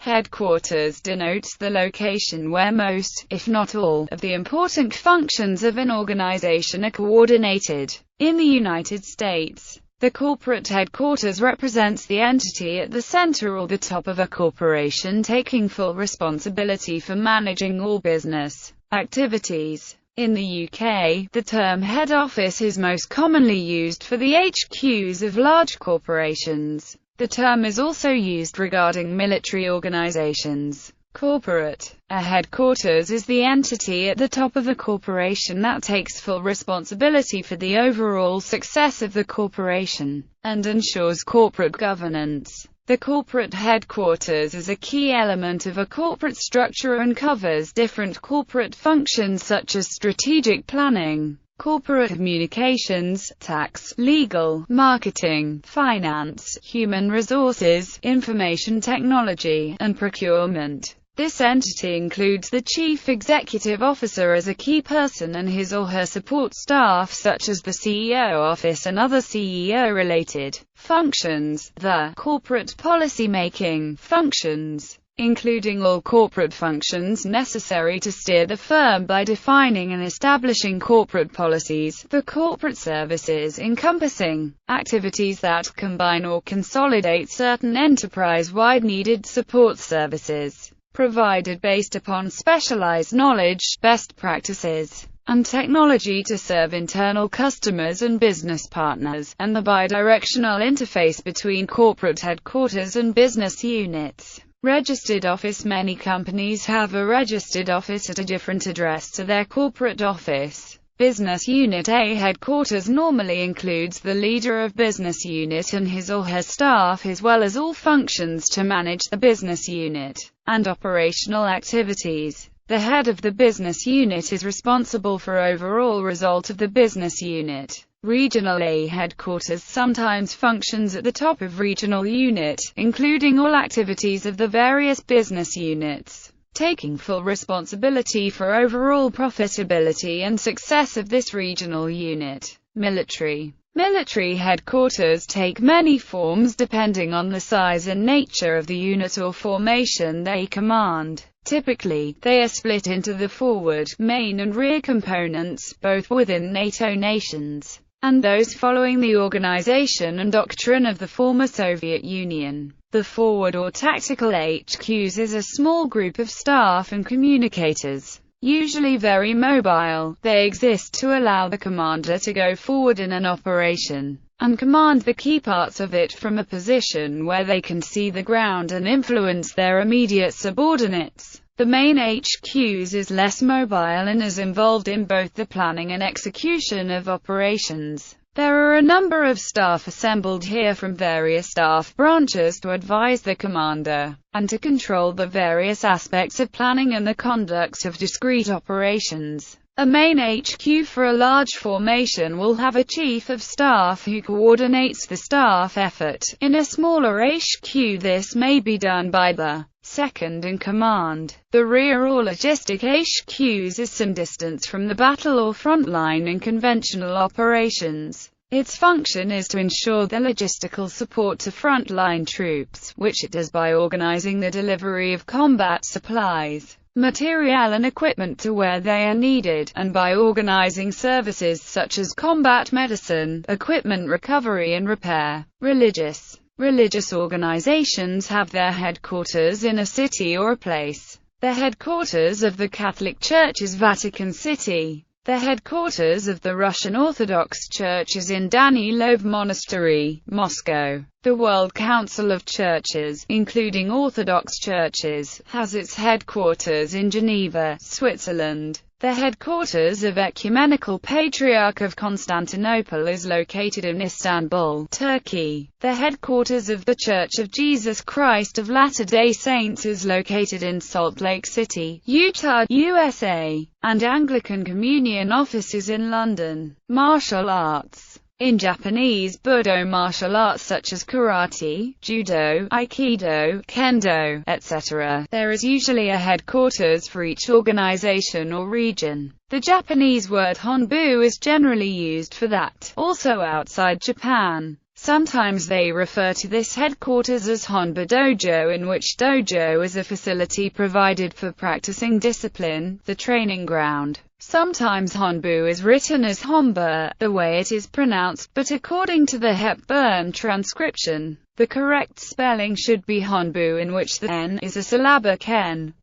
headquarters denotes the location where most, if not all, of the important functions of an organization are coordinated. In the United States, the corporate headquarters represents the entity at the center or the top of a corporation taking full responsibility for managing all business activities. In the UK, the term head office is most commonly used for the HQs of large corporations. The term is also used regarding military organizations. Corporate. A headquarters is the entity at the top of a corporation that takes full responsibility for the overall success of the corporation, and ensures corporate governance. The corporate headquarters is a key element of a corporate structure and covers different corporate functions such as strategic planning, corporate communications, tax, legal, marketing, finance, human resources, information technology, and procurement. This entity includes the chief executive officer as a key person and his or her support staff such as the CEO office and other CEO-related functions. The corporate policy-making functions, including all corporate functions necessary to steer the firm by defining and establishing corporate policies. The corporate services encompassing activities that combine or consolidate certain enterprise-wide needed support services, provided based upon specialized knowledge, best practices, and technology to serve internal customers and business partners, and the bidirectional interface between corporate headquarters and business units. Registered office. Many companies have a registered office at a different address to their corporate office. Business Unit A headquarters normally includes the leader of business unit and his or her staff as well as all functions to manage the business unit and operational activities. The head of the business unit is responsible for overall result of the business unit. Regional A headquarters sometimes functions at the top of regional unit, including all activities of the various business units, taking full responsibility for overall profitability and success of this regional unit. Military. Military headquarters take many forms depending on the size and nature of the unit or formation they command. Typically, they are split into the forward, main and rear components, both within NATO nations, and those following the organization and doctrine of the former Soviet Union. The forward or tactical HQs is a small group of staff and communicators, usually very mobile. They exist to allow the commander to go forward in an operation, and command the key parts of it from a position where they can see the ground and influence their immediate subordinates. The main HQs is less mobile and is involved in both the planning and execution of operations. There are a number of staff assembled here from various staff branches to advise the commander, and to control the various aspects of planning and the conduct of discrete operations. A main HQ for a large formation will have a chief of staff who coordinates the staff effort. In a smaller HQ this may be done by the second in command. The rear or logistic HQs is some distance from the battle or front line in conventional operations. Its function is to ensure the logistical support to front-line troops, which it does by organizing the delivery of combat supplies, material and equipment to where they are needed, and by organizing services such as combat medicine, equipment recovery and repair. Religious organizations have their headquarters in a city or a place. The headquarters of the Catholic Church is Vatican City. The headquarters of the Russian Orthodox Church is in Danilov Monastery, Moscow. The World Council of Churches, including Orthodox churches, has its headquarters in Geneva, Switzerland. The headquarters of Ecumenical Patriarch of Constantinople is located in Istanbul, Turkey. The headquarters of The Church of Jesus Christ of Latter-day Saints is located in Salt Lake City, Utah, USA, and Anglican Communion offices in London. Martial arts. In Japanese Budo martial arts such as karate, judo, aikido, kendo, etc., there is usually a headquarters for each organization or region. The Japanese word honbu is generally used for that. Also outside Japan, Sometimes they refer to this headquarters as Honbu Dojo, in which dojo is a facility provided for practicing discipline, the training ground. Sometimes Honbu is written as Homba, the way it is pronounced, but according to the Hepburn transcription, the correct spelling should be Honbu, in which the N is a syllabic N.